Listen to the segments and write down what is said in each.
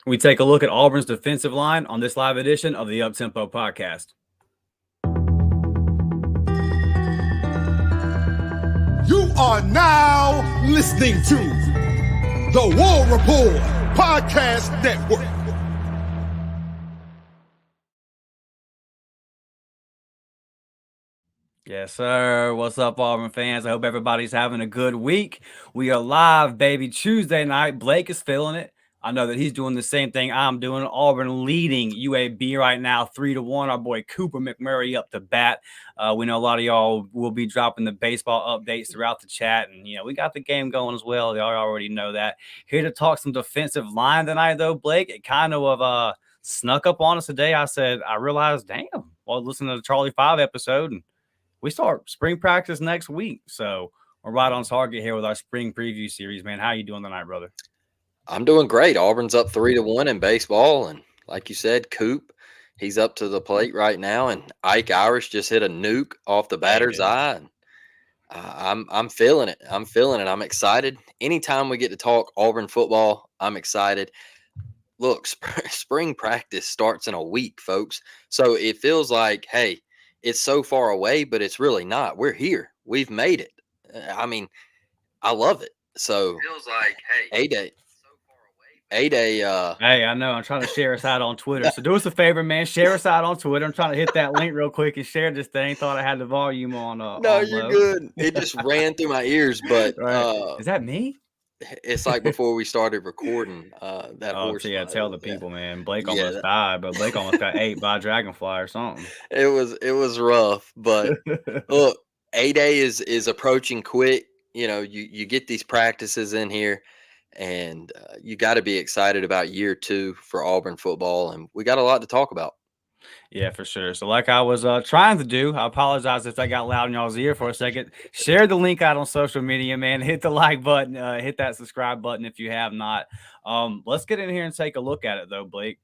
We take a look at Auburn's defensive line on this live edition of the Uptempo podcast. You are now listening to the War Report Podcast Network. Yes, sir. What's up, Auburn fans? I hope everybody's having a good week. We are live, baby. Tuesday night. Blake is feeling it. I know that he's doing the same thing I'm doing. Auburn leading UAB right now 3-1. Our boy Cooper McMurray up to bat. We know a lot of y'all will be dropping the baseball updates throughout the chat. And, we got the game going as well. Y'all already know that. Here to talk some defensive line tonight, though, Blake. It kind of snuck up on us today. I realized, damn, while listening to the Charlie 5 episode, and we start spring practice next week. So we're right on target here with our spring preview series, man. How you doing tonight, brother? I'm doing great. Auburn's up 3-1 in baseball. And like you said, Coop, he's up to the plate right now. And Ike Irish just hit a nuke off the batter's eye. And I'm feeling it. I'm I'm excited. Anytime we get to talk Auburn football, I'm excited. Look, spring practice starts in a week, folks. So it feels like, hey, it's so far away, but it's really not. We're here. We've made it. I love it. So Feels like, hey, A-Day. Hey, I know. I'm trying to share us out on Twitter. So do us a favor, man. Share us out on Twitter. I'm trying to hit that link real quick and share this thing. Thought I had the volume on. No, you're good. It just ran through my ears, but right. Is that me? It's like before we started recording that horse. Yeah, tell the people, man. Blake almost died, but Blake almost got ate by a dragonfly or something. It was rough, but look, A-Day is approaching quick. You get these practices in here, and you got to be excited about year 2 for Auburn football, and we got a lot to talk about. Yeah, for sure. So like I was trying to do, I apologize if I got loud in y'all's ear for a second. Share the link out on social media, man. Hit the like button, hit that subscribe button if you have not. Let's get in here and take a look at it, though, Blake.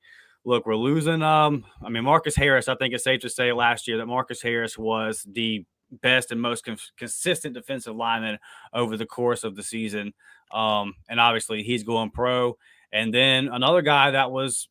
Look, we're losing. Marcus Harris, I think it's safe to say last year that Marcus Harris was the best and most consistent defensive lineman over the course of the season. And obviously he's going pro. And then another guy that was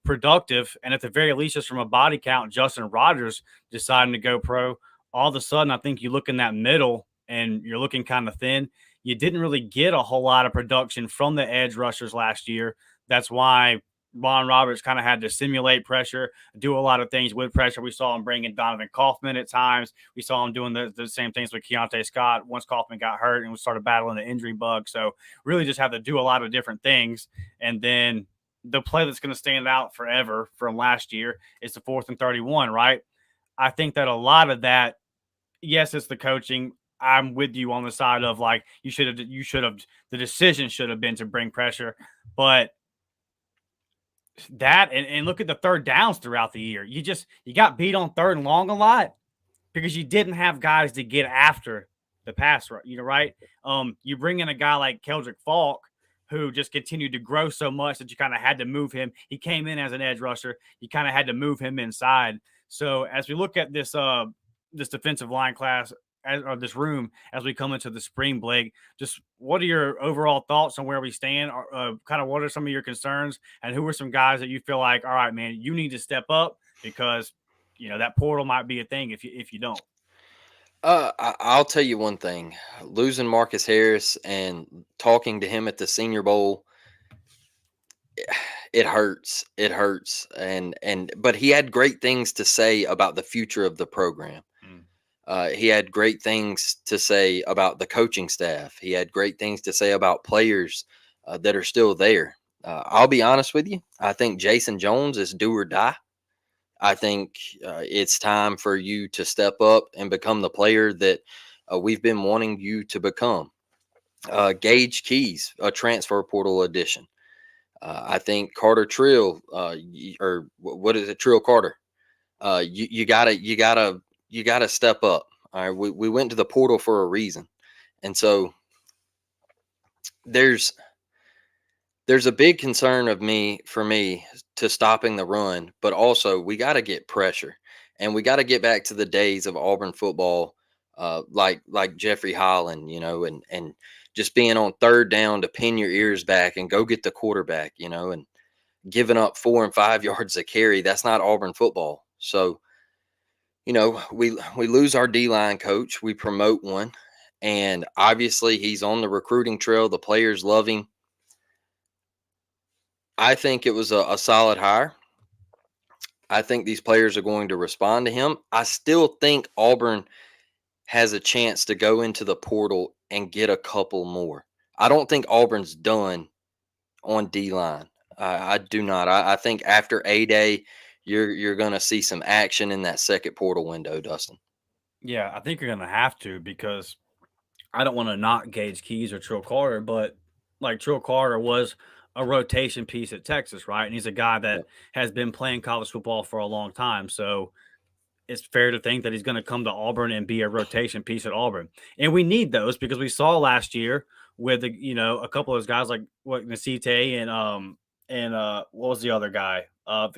productive, and at the very least, just from a body count, Justin Rogers deciding to go pro. All of a sudden, I think you look in that middle and you're looking kind of thin. You didn't really get a whole lot of production from the edge rushers last year. That's why Ron Roberts kind of had to simulate pressure, do a lot of things with pressure. We saw him bringing Donovan Kaufman at times. We saw him doing the same things with Keontae Scott once Kaufman got hurt and we started battling the injury bug. So really just have to do a lot of different things. And then the play that's going to stand out forever from last year is the 4th and 31, right? I think that a lot of that, yes, it's the coaching. I'm with you on the side of like, the decision should have been to bring pressure, but that, and look at the third downs throughout the year. You got beat on 3rd and long a lot because you didn't have guys to get after the pass, right? You bring in a guy like Keldrick Falk, who just continued to grow so much that you kind of had to move him. He came in as an edge rusher. You kind of had to move him inside. So as we look at this defensive line class, or this room, as we come into the spring, Blake, just what are your overall thoughts on where we stand? Kind of what are some of your concerns, and who are some guys that you feel like, all right, man, you need to step up because, that portal might be a thing if you don't. I'll tell you one thing. Losing Marcus Harris and talking to him at the Senior Bowl, it hurts. It hurts. But he had great things to say about the future of the program. He had great things to say about the coaching staff. He had great things to say about players that are still there. I'll be honest with you. I think Jason Jones is do or die. I think it's time for you to step up and become the player that we've been wanting you to become. Gage Keys, a transfer portal addition. I think Carter Trill, or what is it, Trill Carter? You gotta step up. All right, we went to the portal for a reason, and so there's a big concern for me to stopping the run, but also we got to get pressure, and we got to get back to the days of Auburn football, like Jeffrey Holland, and just being on third down to pin your ears back and go get the quarterback, and giving up 4 and 5 yards a carry. That's not Auburn football. So, we lose our D-line coach, we promote one, and obviously he's on the recruiting trail. The players love him. I think it was a solid hire. I think these players are going to respond to him. I still think Auburn has a chance to go into the portal and get a couple more. I don't think Auburn's done on D line. I do not. I think after A-Day, you're going to see some action in that second portal window, Dustin. Yeah, I think you're going to have to, because I don't want to knock Gage Keys or Trill Carter, but like Trill Carter was a rotation piece at Texas, right? And he's a guy that has been playing college football for a long time. So it's fair to think that he's going to come to Auburn and be a rotation piece at Auburn. And we need those, because we saw last year with a couple of those guys like Nasite and what was the other guy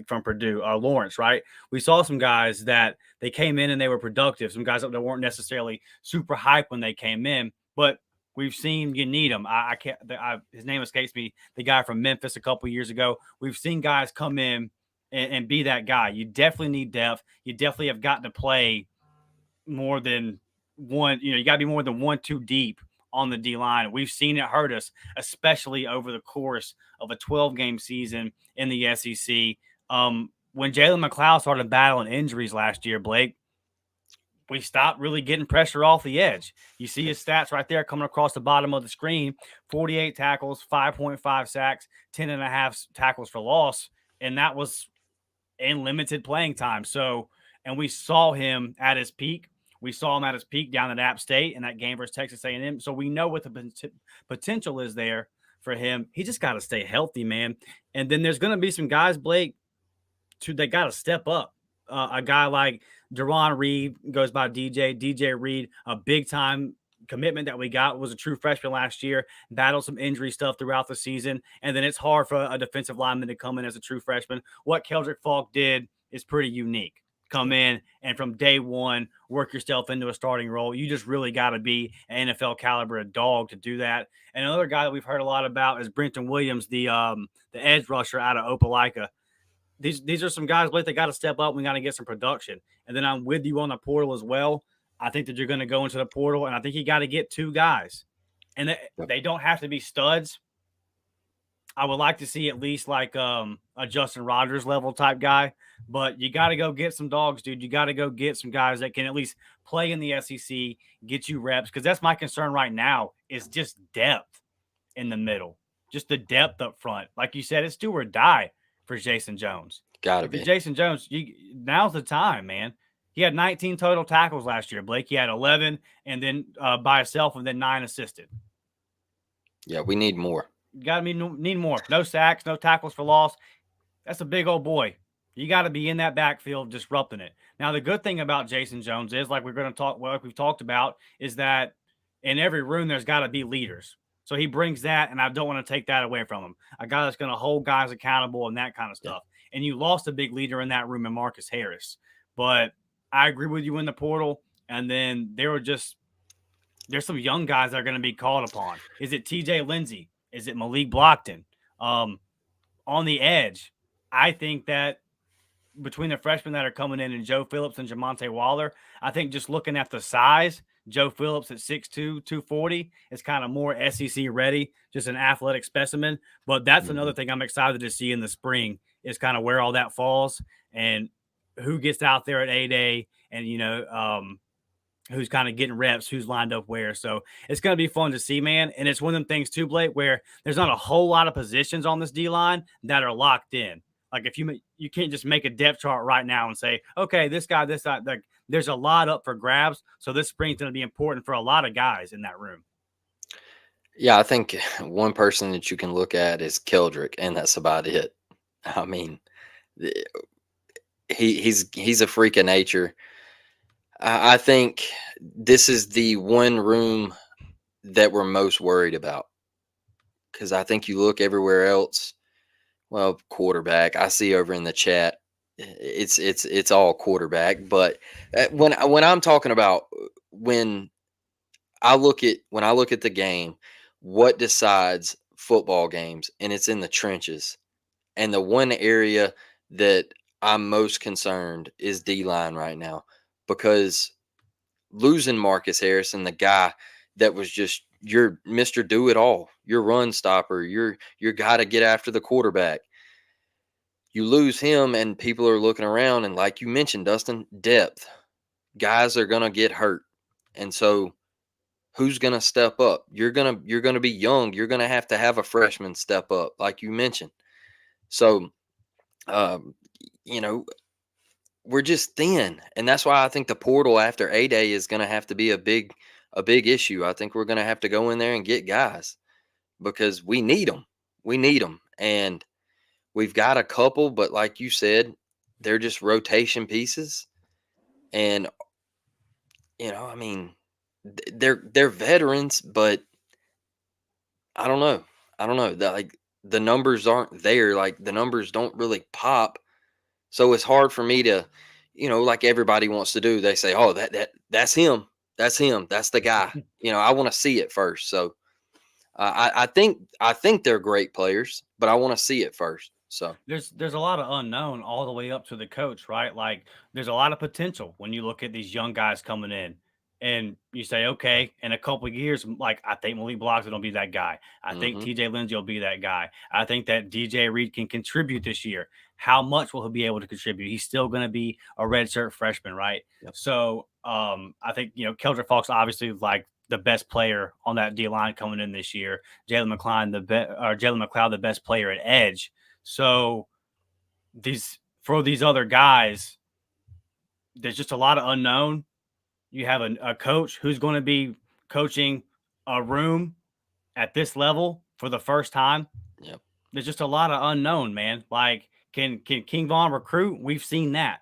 from Purdue, Lawrence, right? We saw some guys that they came in and they were productive. Some guys that weren't necessarily super hype when they came in, but we've seen you need them. I can't. His name escapes me. The guy from Memphis a couple years ago. We've seen guys come in and be that guy. You definitely need depth. You definitely have got to play more than one. You got to be more than 1-2 deep on the D line. We've seen it hurt us, especially over the course of a 12-game season in the SEC. When Jalen McLeod started battling injuries last year, Blake, we stopped really getting pressure off the edge. You see his stats right there coming across the bottom of the screen: 48 tackles, 5.5 sacks, 10.5 tackles for loss. And that was in limited playing time. So, and we saw him at his peak. We saw him at his peak down at App State in that game versus Texas A&M. So we know what the potential is there for him. He just got to stay healthy, man. And then there's going to be some guys, Blake, they got to step up. A guy like Deron Reed goes by DJ Reed, a big time commitment that we got, was a true freshman last year, battled some injury stuff throughout the season. And then it's hard for a defensive lineman to come in as a true freshman. What Keldrick Falk did is pretty unique. Come in and from day one, work yourself into a starting role. You just really got to be an NFL caliber dog to do that. And another guy that we've heard a lot about is Brenton Williams, the edge rusher out of Opelika. These are some guys, Blake, they got to step up. We got to get some production. And then I'm with you on the portal as well. I think that you're going to go into the portal, and I think you got to get 2 guys. And they don't have to be studs. I would like to see at least like a Justin Rogers level type guy, but you got to go get some dogs, dude. You got to go get some guys that can at least play in the SEC, get you reps, because that's my concern right now is just depth in the middle, just the depth up front. Like you said, it's do or die for Jason Jones. Got to be. Jason Jones, now's the time, man. He had 19 total tackles last year, Blake. He had 11 and then by himself and then 9 assisted. Yeah, we need more. You got to need more. No sacks, no tackles for loss. That's a big old boy. You got to be in that backfield disrupting it. Now, the good thing about Jason Jones is, like we've talked about, is that in every room there's got to be leaders. So he brings that, and I don't want to take that away from him. A guy that's going to hold guys accountable and that kind of stuff. Yeah. And you lost a big leader in that room in Marcus Harris. But I agree with you in the portal. And then there's some young guys that are going to be called upon. Is it TJ Lindsey? Is it Malik Blockton? On the edge, I think that between the freshmen that are coming in and Joe Phillips and Jamonte Waller, I think just looking at the size, Joe Phillips at 6'2", 240 is kind of more SEC ready, just an athletic specimen. But that's another thing I'm excited to see in the spring is kind of where all that falls and who gets out there at A-Day and, who's kind of getting reps, who's lined up where. So it's going to be fun to see, man. And it's one of them things too, Blake, where there's not a whole lot of positions on this D-line that are locked in. Like if you can't just make a depth chart right now and say, okay, this guy, like there's a lot up for grabs. So this spring's going to be important for a lot of guys in that room. Yeah, I think one person that you can look at is Keldrick, and that's about it. I mean, he's a freak of nature. I think this is the one room that we're most worried about, because I think you look everywhere else. Well, quarterback, I see over in the chat, it's all quarterback. But when I'm talking about when I look at the game, what decides football games, and it's in the trenches. And the one area that I'm most concerned is D line right now, because losing Marcus Harrison, the guy that was just your Mr. Do It All, your run stopper, your guy to get after the quarterback. You lose him, and people are looking around, and like you mentioned, Dustin, depth. Guys are gonna get hurt, and so who's gonna step up? You're gonna be young. You're gonna have a freshman step up, like you mentioned. So, um, you know, we're just thin, and that's why I think the portal after A-Day is gonna have to be a big issue. I think we're gonna have to go in there and get guys because we need them. We need them, and we've got a couple, but like you said, they're just rotation pieces. And I mean, they're veterans, but I don't know. I don't know. Like the numbers aren't there. Like the numbers don't really pop. So it's hard for me to, like everybody wants to do. They say, "Oh, that's him. That's him. That's the guy." I want to see it first. So I think they're great players, but I want to see it first. So There's a lot of unknown all the way up to the coach, right? Like there's a lot of potential when you look at these young guys coming in and you say, okay, in a couple of years, like I think Malik Bloggs will be that guy. I think hmm TJ Lindsay will be that guy. I think that DJ Reed can contribute this year. How much will he be able to contribute? He's still going to be a redshirt freshman, right? yep, So I think Keldrick Fox obviously like the best player on that D line coming in this year. Jalen McLeod, the best player at edge. So these other guys, there's just a lot of unknown. You have a coach who's going to be coaching a room at this level for the first time. yep, There's just a lot of unknown, man. Like, can King Von recruit? We've seen that.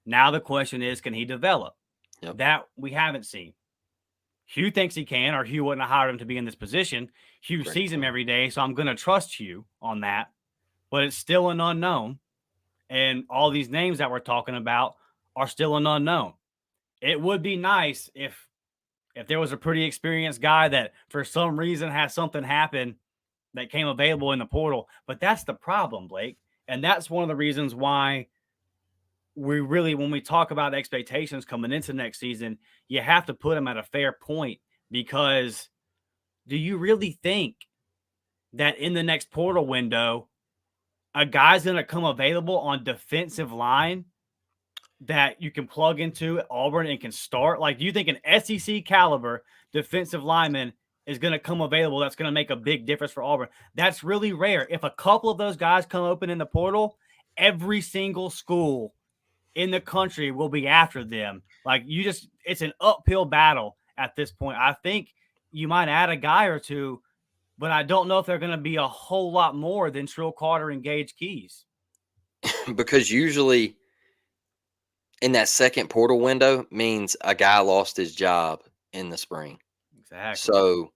Now the question is, can he develop? yep. That we haven't seen. Hugh thinks he can, or Hugh wouldn't have hired him to be in this position. Hugh Great sees him point. every day, so I'm going to trust Hugh on that. But it's still an unknown. And all these names that we're talking about are still an unknown. It would be nice if there was a pretty experienced guy that for some reason has something happen that came available in the portal, but that's the problem, Blake. And that's one of the reasons why we really, when we talk about expectations coming into next season, you have to put them at a fair point, because do you really think that in the next portal window, a guy's going to come available on defensive line that you can plug into at Auburn and can start? Like, do you think an SEC caliber defensive lineman is going to come available that's going to make a big difference for Auburn? That's really rare. If a couple of those guys come open in the portal, every single school in the country will be after them. Like, it's an uphill battle at this point. I think you might add a guy or two, but I don't know if they're going to be a whole lot more than Trill Carter and Gage Keys. Because usually in that second portal window means a guy lost his job in the spring. Exactly. So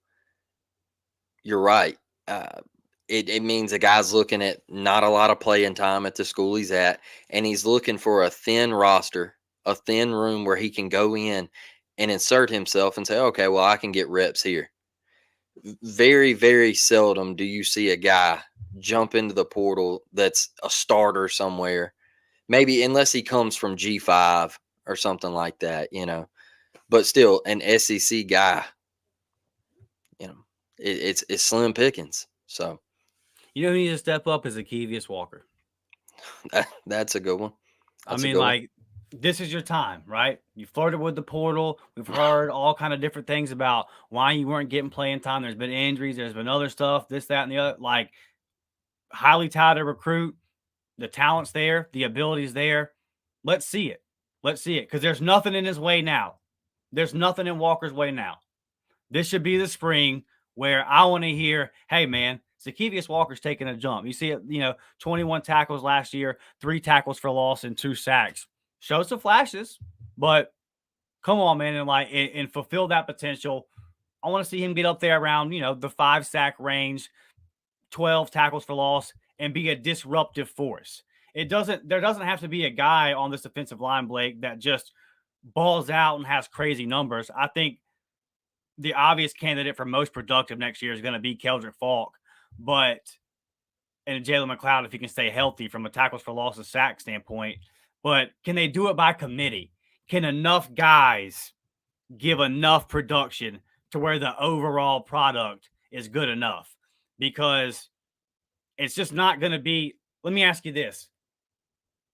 you're right. It means a guy's looking at not a lot of playing time at the school he's at, and he's looking for a thin roster, a thin room where he can go in and insert himself and say, okay, well, I can get reps here. Very, very seldom do you see a guy jump into the portal that's a starter somewhere. Maybe unless he comes from G5 or something like that. But still, an SEC guy, it's slim pickings. So Who needs to step up is Akevius Walker. that's a good one. I That's a mean, good one. like, this is your time, right? You flirted with the portal. We've heard all kind of different things about why you weren't getting playing time. There's been injuries. There's been other stuff, this, that, and the other. Like, highly touted recruit. The talent's there. The ability's there. Let's see it. Let's see it. Because there's nothing in his way now. There's nothing in Walker's way now. This should be the spring where I want to hear, hey, man, Zacchaeus Walker's taking a jump. You see it, 21 tackles last year, 3 tackles for loss, and 2 sacks. Show some flashes, but come on, man, and fulfill that potential. I want to see him get up there around, the 5 sack range, 12 tackles for loss, and be a disruptive force. There doesn't have to be a guy on this defensive line, Blake, that just balls out and has crazy numbers. I think the obvious candidate for most productive next year is going to be Keldrick Falk, and Jalen McLeod if he can stay healthy from a tackles for loss and sack standpoint. But can they do it by committee? Can enough guys give enough production to where the overall product is good enough? Because it's just not going to be. Let me ask you this.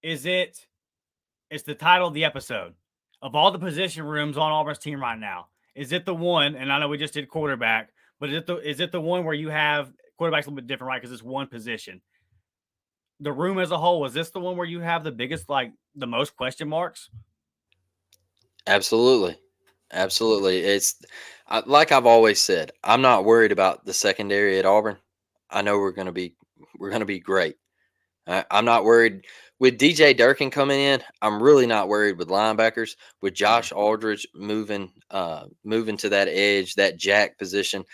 It's the title of the episode. Of all the position rooms on Auburn's team right now, is it the one, and I know we just did quarterback, but is it the one where you have quarterback's a little bit different, right? Because it's one position. The room as a whole, is this the one where you have the biggest, like the most question marks? Absolutely. Absolutely. It's like I've always said, I'm not worried about the secondary at Auburn. I know we're going to be great. I'm not worried with DJ Durkin coming in. I'm really not worried with linebackers. With Josh Aldridge moving to that edge, that jack position,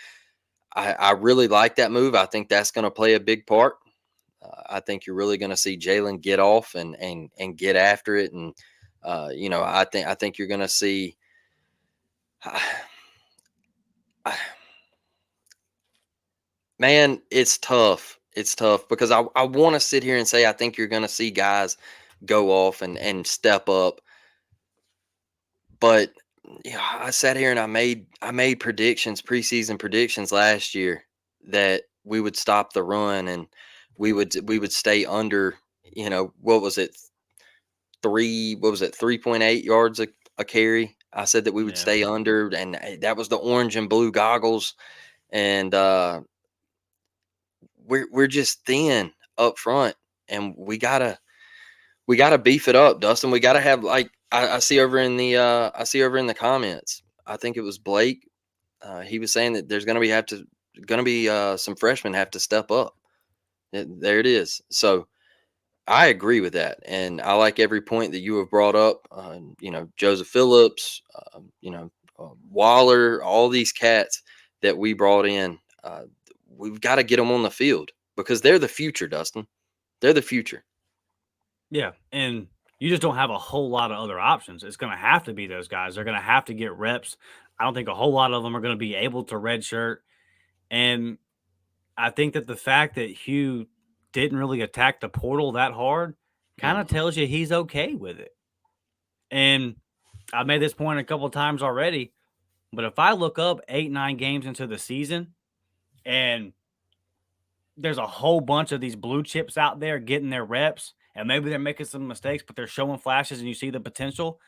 I really like that move. I think that's going to play a big part. I think you're really going to see Jalen get off and get after it, and I think you're going to see. Man, it's tough. It's tough because I want to sit here and say I think you're going to see guys go off and step up. But I sat here and I made preseason predictions last year that we would stop the run and we would stay under, what was it? 3.8 yards a carry. I said that we would stay under, and that was the orange and blue goggles. And we're just thin up front, and we gotta beef it up, Dustin. We gotta have, like I see over in the comments. I think it was Blake. He was saying that there's gonna be some freshmen have to step up. There it is. So I agree with that, and I like every point that you have brought up. Joseph Phillips, Waller, all these cats that we brought in. We've got to get them on the field because they're the future, Dustin. They're the future. Yeah, and you just don't have a whole lot of other options. It's going to have to be those guys. They're going to have to get reps. I don't think a whole lot of them are going to be able to redshirt. And I think that the fact that Hugh didn't really attack the portal that hard kind of tells you he's okay with it. And I've made this point a couple of times already, but if I look up 8-9 games into the season and there's a whole bunch of these blue chips out there getting their reps, and maybe they're making some mistakes, but they're showing flashes and you see the potential,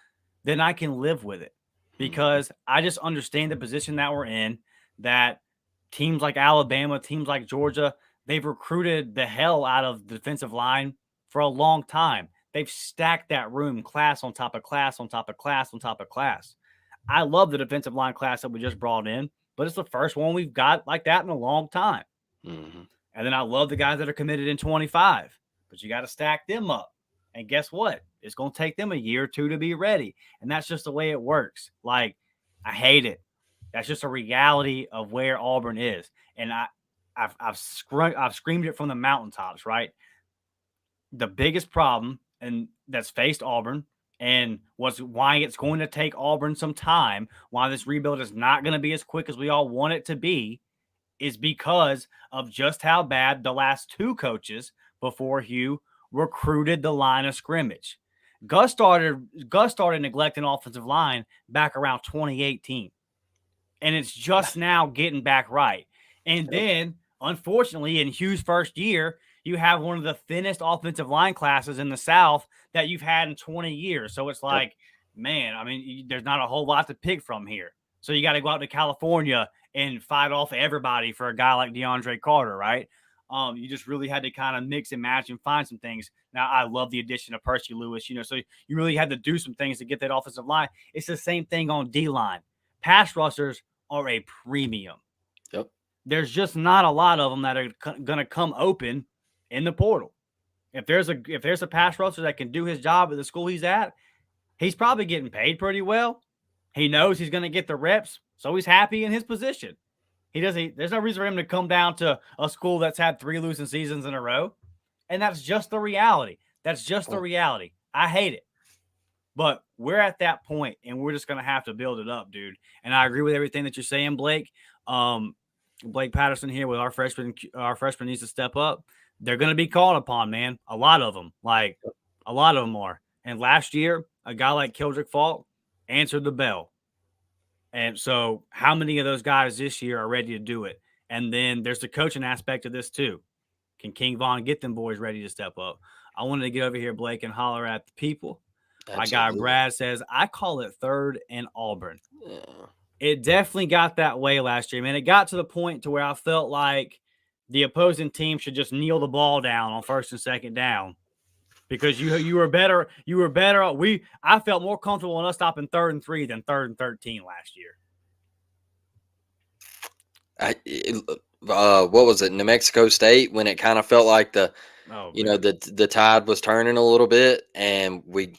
then I can live with it because I just understand the position that we're in, that teams like Alabama, teams like Georgia, they've recruited the hell out of the defensive line for a long time. They've stacked that room, class on top of class on top of class on top of class. I love the defensive line class that we just brought in, but it's the first one we've got like that in a long time. Mm-hmm. And then I love the guys that are committed in 25, but you got to stack them up. And guess what? It's going to take them a year or two to be ready. And that's just the way it works. Like, I hate it. That's just a reality of where Auburn is. And I've screamed it from the mountaintops, right? The biggest problem and that's faced Auburn and why it's going to take Auburn some time, why this rebuild is not going to be as quick as we all want it to be, is because of just how bad the last two coaches before Hugh recruited the line of scrimmage. Gus started neglecting offensive line back around 2018. And it's just now getting back right. And then, unfortunately, in Hugh's first year, you have one of the thinnest offensive line classes in the South that you've had in 20 years. So it's like, man, I mean, there's not a whole lot to pick from here. So you got to go out to California and fight off everybody for a guy like DeAndre Carter, right? You just really had to kind of mix and match and find some things. Now, I love the addition of Percy Lewis, so you really had to do some things to get that offensive line. It's the same thing on D-line. Pass rushers are a premium. Yep. There's just not a lot of them that are going to come open in the portal. If there's a pass rusher that can do his job at the school he's at, he's probably getting paid pretty well. He knows he's going to get the reps, so he's happy in his position. There's no reason for him to come down to a school that's had 3 losing seasons in a row. And that's just the reality. That's just the reality. I hate it. But we're at that point, and we're just gonna have to build it up, dude. And I agree with everything that you're saying, Blake. Blake Patterson here with our freshman. Our freshman needs to step up. They're gonna be called upon, man. A lot of them, like a lot of them are. And last year, a guy like Keldrick Faulk answered the bell. And so, how many of those guys this year are ready to do it? And then there's the coaching aspect of this too. Can King Vaughn get them boys ready to step up? I wanted to get over here, Blake, and holler at the people. My guy Absolutely. Brad says, I call it third and Auburn. Yeah. It definitely got that way last year, man. It got to the point to where I felt like the opposing team should just kneel the ball down on first and second down because you were better. You were better. I felt more comfortable in us stopping 3rd and 3 than 3rd and 13 last year. What was it, New Mexico State, when it kind of felt like the tide was turning a little bit, and we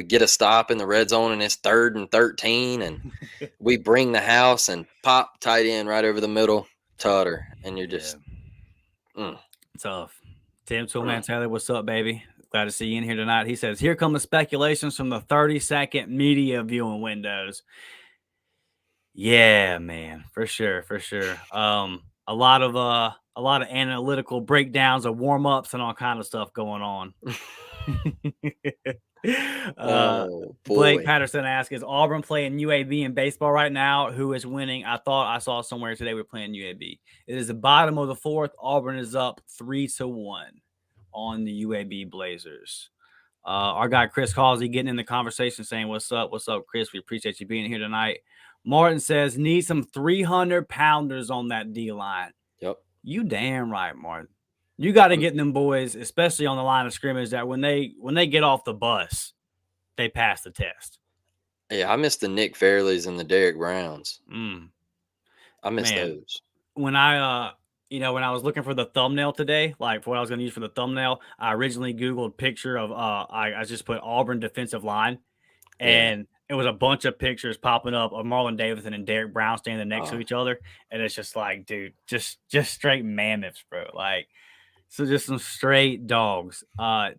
get a stop in the red zone, and it's 3rd and 13, and we bring the house and pop tight end right over the middle, Tutter, and you're just tough. Tim Toolman Taylor, what's up, baby? Glad to see you in here tonight. He says, here come the speculations from the 30-second media viewing windows. Yeah, man, for sure. A lot of analytical breakdowns of warm-ups and all kind of stuff going on. Blake Patterson asks, is Auburn playing UAB in baseball right now? Who is winning? I thought I saw somewhere today we're playing UAB. It is the bottom of the 4th. Auburn is up 3-1 on the UAB Blazers. Our guy Chris Halsey getting in the conversation saying, what's up, Chris? We appreciate you being here tonight. Martin says, need some 300-pounders on that D-line. Yep. You damn right, Martin. You got to get them boys, especially on the line of scrimmage, that when they get off the bus, they pass the test. Yeah, I miss the Nick Fairleys and the Derek Browns. I miss those. When I was looking for the thumbnail today, like for what I was going to use for the thumbnail, I originally Googled picture of I just put Auburn defensive line, and it was a bunch of pictures popping up of Marlon Davidson and Derek Brown standing next to each other, and it's just like, dude, just straight mammoths, bro. Like, so just some straight dogs.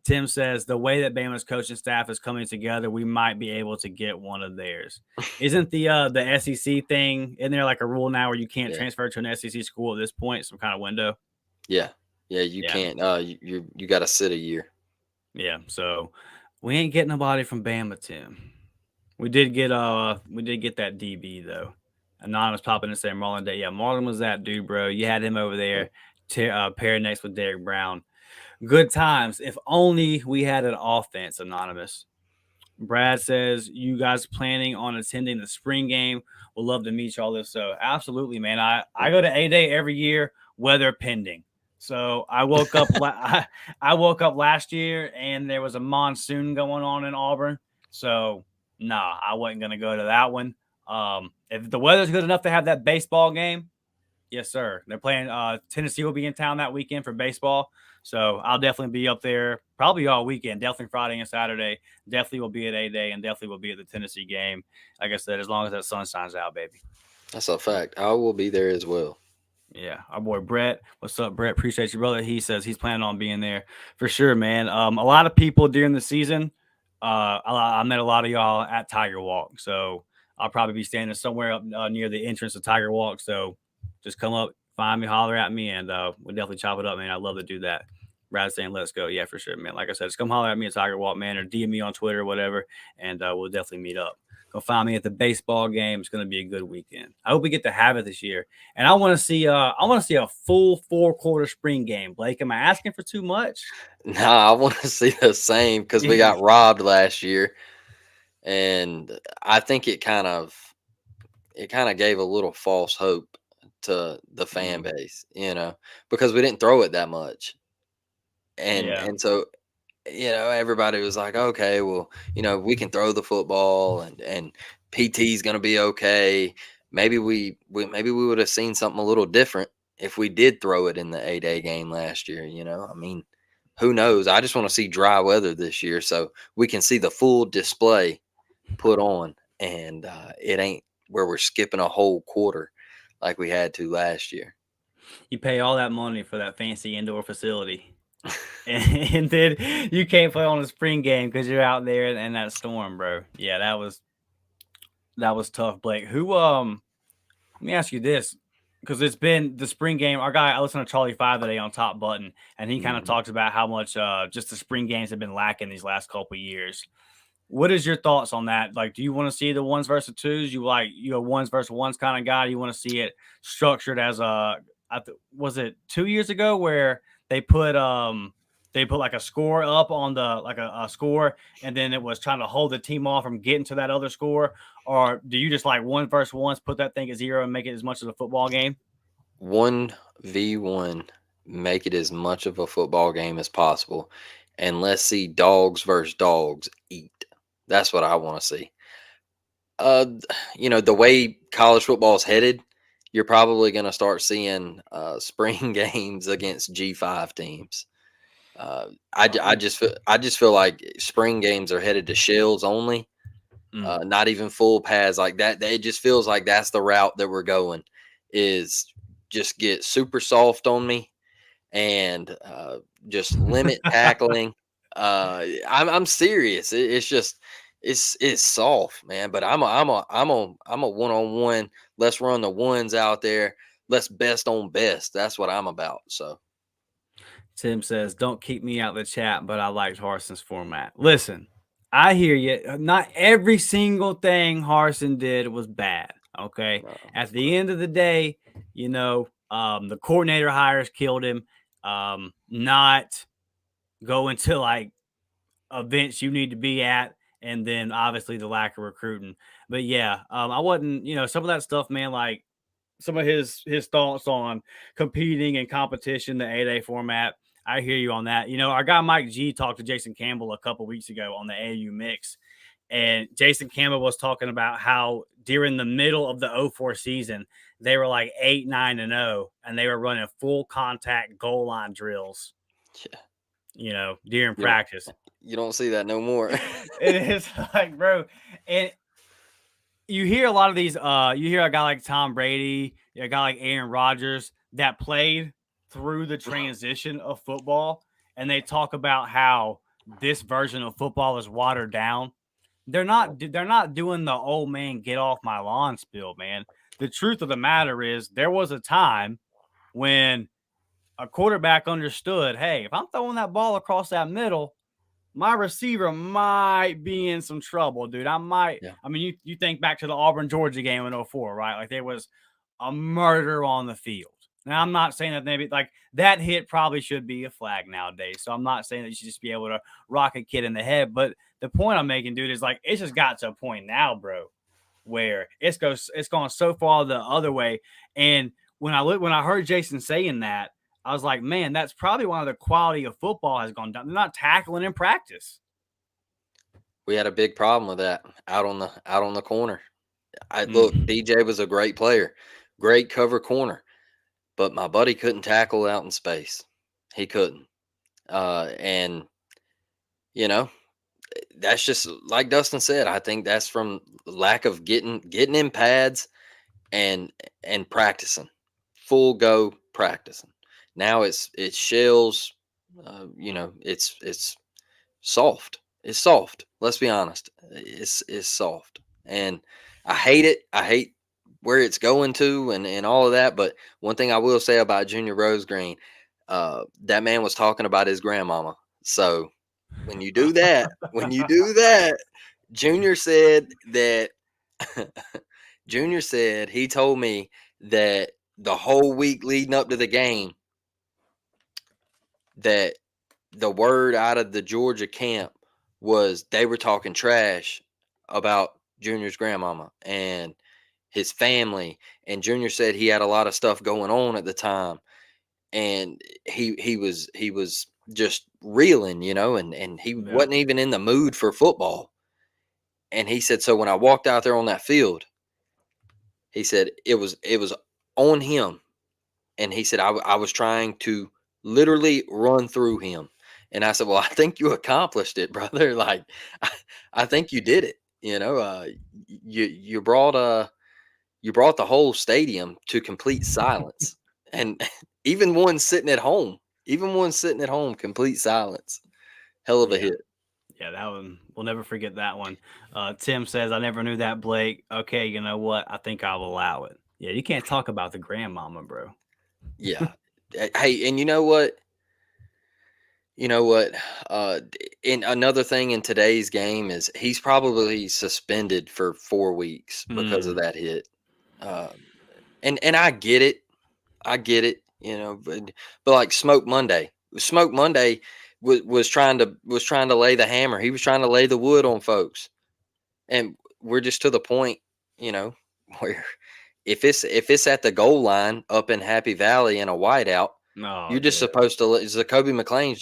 Tim says the way that Bama's coaching staff is coming together, we might be able to get one of theirs. Isn't the SEC thing in there like a rule now where you can't transfer to an SEC school at this point? Some kind of window. Yeah, you can't. You got to sit a year. Yeah, so we ain't getting nobody from Bama, Tim. We did get that DB though. Anonymous popping and saying Marlon Day. Yeah, Marlon was that dude, bro. You had him over there. Paired next with Derek Brown. Good times. If only we had an offense, Anonymous. Brad says, you guys planning on attending the spring game? We'll love to meet y'all. So absolutely, man. I go to A-Day every year, weather pending. So I woke up I woke up last year and there was a monsoon going on in Auburn. So I wasn't gonna go to that one. If the weather's good enough to have that baseball game, yes, sir. They're playing Tennessee will be in town that weekend for baseball. So I'll definitely be up there probably all weekend, definitely Friday and Saturday. Definitely will be at A-Day and definitely will be at the Tennessee game. Like I said, as long as that sun shines out, baby. That's a fact. I will be there as well. Yeah. Our boy Brett. What's up, Brett? Appreciate you, brother. He says he's planning on being there for sure, man. A lot of people during the season, I met a lot of y'all at Tiger Walk. So I'll probably be standing somewhere up near the entrance of Tiger Walk. So just come up, find me, holler at me, and we'll definitely chop it up, man. I'd love to do that. Brad saying, let's go. Yeah, for sure, man. Like I said, just come holler at me at Tiger Walk, man, or DM me on Twitter or whatever, and we'll definitely meet up. Go find me at the baseball game. It's going to be a good weekend. I hope we get to have it this year. And I want to see a full 4-quarter spring game. Blake, am I asking for too much? Nah, I want to see the same because we got robbed last year. And I think it kind of gave a little false hope to the fan base, because we didn't throw it that much. And so, everybody was like, okay, well, we can throw the football and PT's going to be okay. Maybe we would have seen something a little different if we did throw it in the A-Day game last year, I mean, who knows? I just want to see dry weather this year so we can see the full display put on, and it ain't where we're skipping a whole quarter like we had to last year. You pay all that money for that fancy indoor facility, and then you can't play on the spring game because you're out there in that storm, bro. Yeah, that was tough, Blake. Let me ask you this, because it's been the spring game. I listened to Charlie Five today on Top Button, and he kind of Mhm. talks about how much just the spring games have been lacking these last couple of years. What is your thoughts on that? Like, do you want to see the ones versus twos? You a ones versus ones kind of guy? Do you want to see it structured as was it 2 years ago where they put like a score up on the like a score, and then it was trying to hold the team off from getting to that other score? Or do you just like one versus ones, put that thing at zero and make it as much as a football game? 1v1, make it as much of a football game as possible, and let's see dogs versus dogs eat. That's what I want to see. Uh, the way college football is headed, you're probably going to start seeing spring games against G5 teams. I just feel like spring games are headed to shells only, not even full pads like that. It just feels like that's the route that we're going. Is just get super soft on me and just limit tackling. I'm serious. It's just it's soft, man. But I'm a one on one. Let's run the ones out there. Let's best on best. That's what I'm about. So Tim says, "Don't keep me out of the chat, but I liked Harson's format." Listen, I hear you. Not every single thing Harson did was bad. Okay. uh, At the end of the day, the coordinator hires killed him. Not going to like events you need to be at, and then obviously the lack of recruiting. But yeah, I wasn't, some of that stuff, man, like some of his thoughts on competing and competition, the 8A format. I hear you on that. Our guy Mike G talked to Jason Campbell a couple weeks ago on the AU mix, and Jason Campbell was talking about how during the middle of the '04 season, they were like 8-9-0, and they were running full contact goal line drills, yeah, during you don't practice. you don't see that no more. It is like, bro, and you hear a lot of these. You hear a guy like Tom Brady, a guy like Aaron Rodgers that played through the transition of football, and they talk about how this version of football is watered down. They're not doing the old man get off my lawn spill, man. The truth of the matter is there was a time when a quarterback understood, hey, if I'm throwing that ball across that middle, my receiver might be in some trouble, dude. Yeah, I mean, you think back to the Auburn Georgia game in '04, right? Like there was a murder on the field. Now, I'm not saying that maybe like that hit probably should be a flag nowadays. So I'm not saying that you should just be able to rock a kid in the head. But the point I'm making, dude, is like it's just got to a point now, bro, where it's gone so far the other way. And when I heard Jason saying that, I was like, man, that's probably why the quality of football has gone down. They're not tackling in practice. we had a big problem with that out on the corner. I look, Mm. DJ was a great player, great cover corner, but my buddy couldn't tackle out in space. He couldn't. And you know, that's just like Dustin said. I think that's from lack of getting in pads and practicing, full go practicing. Now it's shells. It's soft. It's soft. Let's be honest. It's soft, and I hate it. I hate where it's going to and all of that. But one thing I will say about Junior Rose Green, that man was talking about his grandmama. So when you do that, Junior said that Junior said he told me that the whole week leading up to the game that the word out of the Georgia camp was they were talking trash about Junior's grandmama and his family. And Junior said he had a lot of stuff going on at the time, and he was just reeling, and he Yeah. wasn't even in the mood for football. And he said, so when I walked out there on that field, he said it was on him, and he said I was trying to literally run through him. And I said, well, I think you accomplished it, brother. Like, I, I think you did it. You brought you brought the whole stadium to complete silence, and even one sitting at home, Even one sitting at home, complete silence. Hell of a hit. Yeah, that one, we'll never forget that one. Tim says, I never knew that, Blake. Okay, you know what? I think I'll allow it. Yeah, you can't talk about the grandmama, bro. Yeah. Hey, and you know what? You know what? In another thing in today's game is he's probably suspended for 4 weeks because of that hit. Um, and I get it. I get it. But like Smoke Monday was trying to lay the hammer. He was trying to lay the wood on folks, and we're just to the point, you know, where if it's at the goal line up in Happy Valley in a whiteout, you're just supposed to let Jacoby McLean's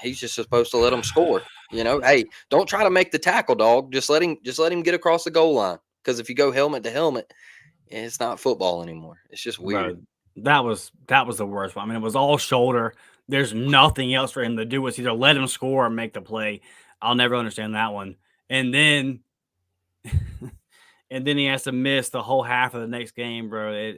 he's just supposed to let him score. Hey, don't try to make the tackle, dog. Just let him get across the goal line. Because if you go helmet to helmet, it's not football anymore. It's just weird. Bro, that was the worst one. I mean, it was all shoulder. There's nothing else for him to do. It's either let him score or make the play. I'll never understand that one. And then and then he has to miss the whole half of the next game, bro.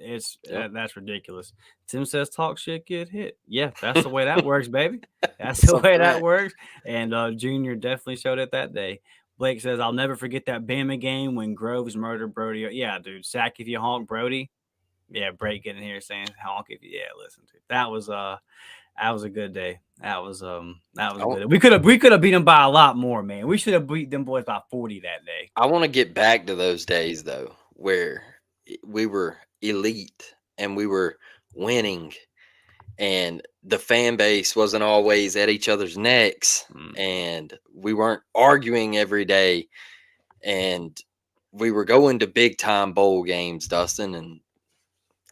That's ridiculous. Tim says, "Talk shit, get hit." Yeah, that's the way that works, baby. That's the way that works. And Junior definitely showed it that day. Blake says, "I'll never forget that Bama game when Groves murdered Brody." Yeah, dude, sack if you honk, Brody. Yeah, Brake getting here saying honk if you. Yeah, listen to it. That was a good day. That was a good day. We could have beat them by a lot more, man. We should have beat them boys by 40 that day. I want to get back to those days though, where we were elite and we were winning, and the fan base wasn't always at each other's necks, and we weren't arguing every day, and we were going to big time bowl games, Dustin. And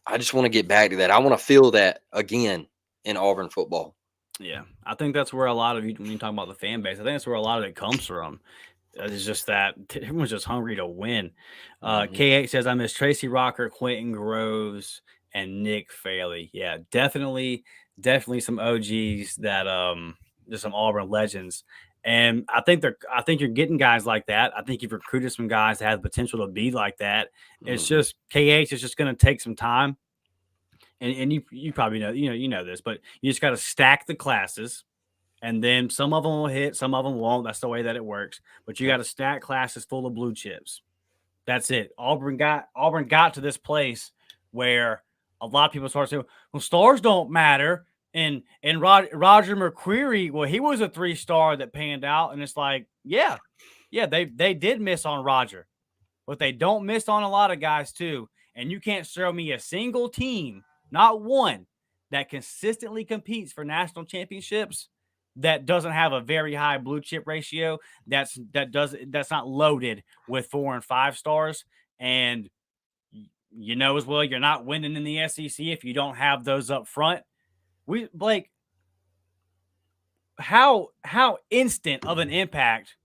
I just want to get back to that. I want to feel that again in Auburn football. Yeah, I think that's where a lot of you, when you talk about the fan base, I think that's where a lot of it comes from. It's just that everyone's just hungry to win. K8 says, I miss Tracy Rocker, Quentin Groves, and Nick Faley. Yeah, definitely some OGs that there's some Auburn legends. And I think you're getting guys like that. I think you've recruited some guys that have the potential to be like that. It's just KH is just going to take some time. And you probably know this, but you just got to stack the classes, and then some of them will hit, some of them won't. That's the way that it works. But you got to stack classes full of blue chips. That's it. Auburn got to this place where a lot of people start saying, "Well, stars don't matter." And Roger McQuarrie, well, he was a 3-star that panned out, and it's like, yeah, they did miss on Roger, but they don't miss on a lot of guys too. And you can't show me a single team, not one, that consistently competes for national championships that doesn't have a very high blue chip ratio. That's not loaded with 4 and 5 stars. And you know as well, you're not winning in the SEC if you don't have those up front. Blake, how instant of an impact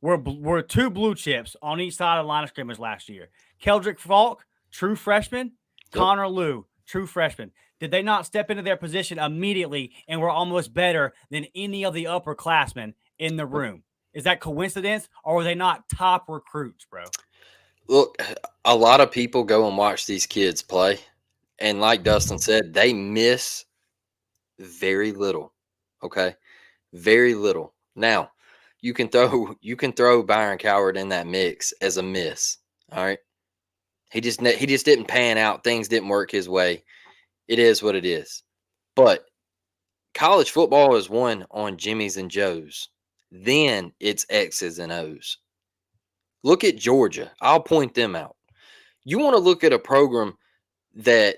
were 2 blue chips on each side of the line of scrimmage last year? Keldrick Falk, true freshman. Connor Liu, true freshman. Did they not step into their position immediately and were almost better than any of the upperclassmen in the room? Is that coincidence, or were they not top recruits, bro? Look, a lot of people go and watch these kids play, and like Dustin said, they miss very little. Okay, very little. Now, you can throw Byron Coward in that mix as a miss. All right, he just didn't pan out. Things didn't work his way. It is what it is. But college football is won on Jimmys and Joes. Then it's X's and O's. Look at Georgia. I'll point them out. You want to look at a program that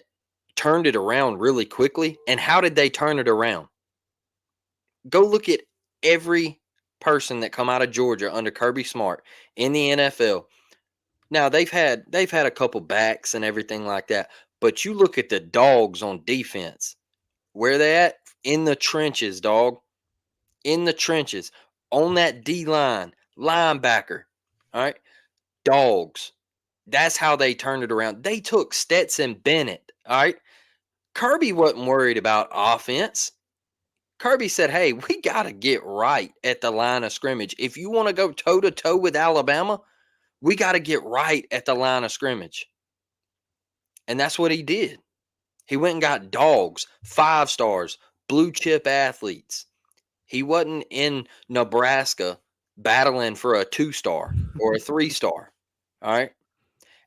turned it around really quickly, and how did they turn it around? Go look at every person that come out of Georgia under Kirby Smart in the NFL. Now they've had a couple backs and everything like that, but you look at the dogs on defense. Where they at? In the trenches, dog. In the trenches. On that D-line. Linebacker. All right? Dogs. That's how they turned it around. They took Stetson Bennett. All right? Kirby wasn't worried about offense. Kirby said, hey, we got to get right at the line of scrimmage. If you want to go toe-to-toe with Alabama, we got to get right at the line of scrimmage. And that's what he did. He went and got dogs, 5 stars, blue chip athletes. He wasn't in Nebraska battling for a 2-star or a 3-star. All right.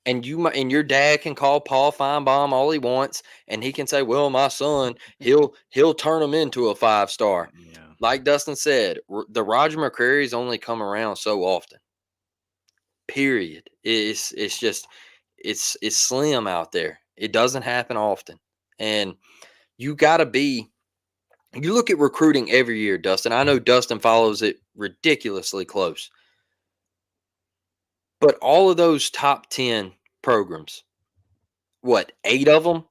And your dad can call Paul Feinbaum all he wants, and he can say, "Well, my son, he'll turn him into a 5-star." Yeah. Like Dustin said, the Roger McCreary's only come around so often. Period. It's just it's slim out there. It doesn't happen often, and you got to be. You look at recruiting every year, Dustin. I know Dustin follows it ridiculously close, but all of those top 10 programs, what, 8 of them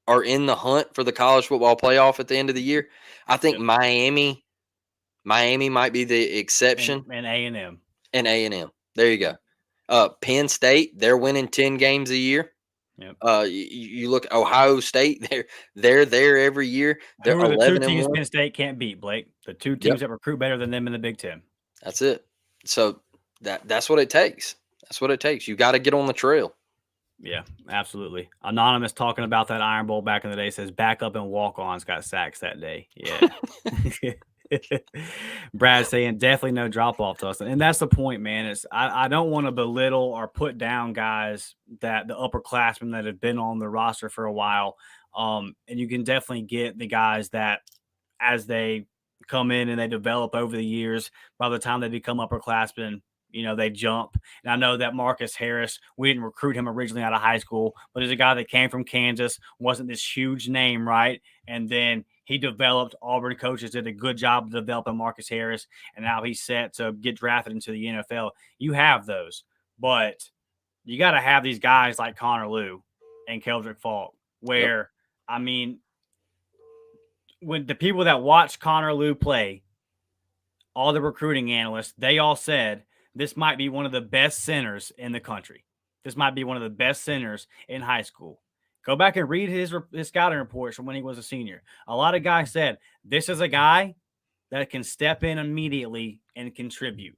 are in the hunt for the college football playoff at the end of the year. I think Yep. Miami might be the exception, And A&M. and A&M. There you go. Penn State, they're winning 10 games a year. Yep. You look at Ohio State, they're there every year. They're Who are the 2 11 and teams 1. Penn State can't beat, Blake? The 2 Yep, teams that recruit better than them in the Big Ten. that's it. So that's what it takes. That's what it takes. You got to get on the trail. Yeah, absolutely. Anonymous talking about that Iron Bowl back in the day says backup and walk-ons got sacks that day. Yeah. Brad saying definitely no drop off to us. And that's the point, man. Is I don't want to belittle or put down guys that the upperclassmen that have been on the roster for a while. And you can definitely get the guys that as they come in and they develop over the years, by the time they become upperclassmen, they jump. And I know that Marcus Harris, we didn't recruit him originally out of high school, but he's a guy that came from Kansas, wasn't this huge name, right? And then he developed. Auburn coaches did a good job of developing Marcus Harris, and now he's set to get drafted into the NFL. You have those, but you got to have these guys like Connor Lew and Keldrick Falk, where, yep. I mean, when the people that watch Connor Lew play, all the recruiting analysts, they all said this might be one of the best centers in the country. This might be one of the best centers in high school. Go back and read his scouting reports from when he was a senior. A lot of guys said, this is a guy that can step in immediately and contribute.